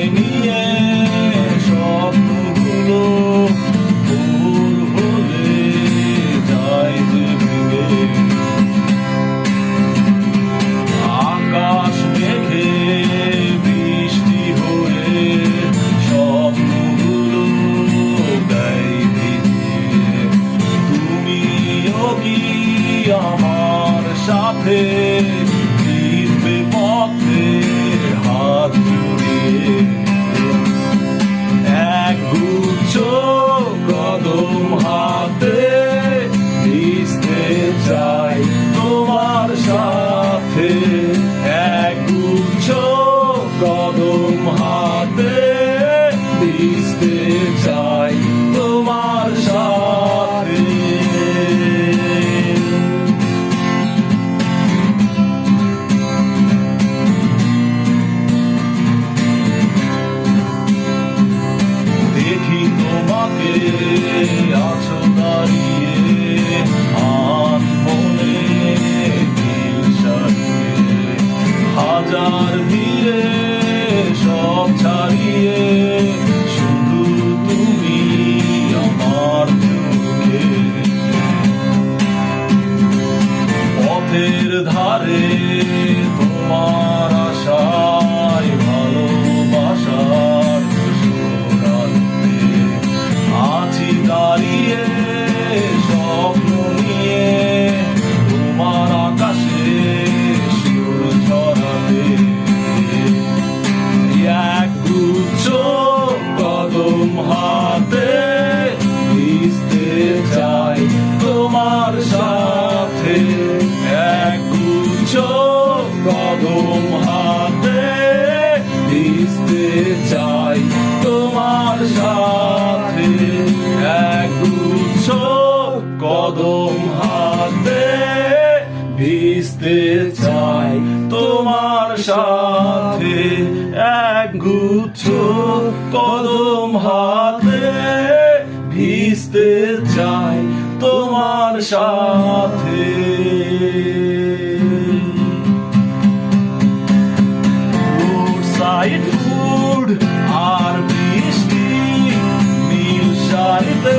তোমায় নিয়ে স্বপ্নগুলো ভুল হলে যায় যে ভেঙে। আকাশ মেঘে বৃষ্টি হয়ে স্বপ্নগুলো দেয় ভিজিয়ে। তুমিও কি আমার সাথে ফিরবে পথে হাত জড়িয়ে? এক গুচ্ছ কদম হাতে ভিজতে চাই তোমার সাথে। এক গুচ্ছ কদম হাতে ভিজতে চাই তোমার সাথে। দেখি তোমাকে আছো দাঁড়িয়ে আনমনে দিল সারিয়ে। হাজার ভিড়ে সব ছাড়িয়ে শুধু তুমি আমার চোখে। পথের ধারে তোমার আশায় ভালোবাসার সুরাতে আছি দাঁড়িয়ে স্বপ্ন নিয়ে তোমার আকাশে সুর ছড়াতে। এক গুচ্ছ কদম হাতে ভিজতে চাই তোমার সাথে। এক গুচ্ছ কদম হাতে ভিজতে চাই তোমার সাথে। এক গুচ্ছ কদম হাতে ভিজতে চাই তোমার সাথে। এক গুচ্ছ কদম হাতে ভিজতে চাই তোমার সাথে। রোডসাইড ফুড আর বৃষ্টি নীল শাড়িতে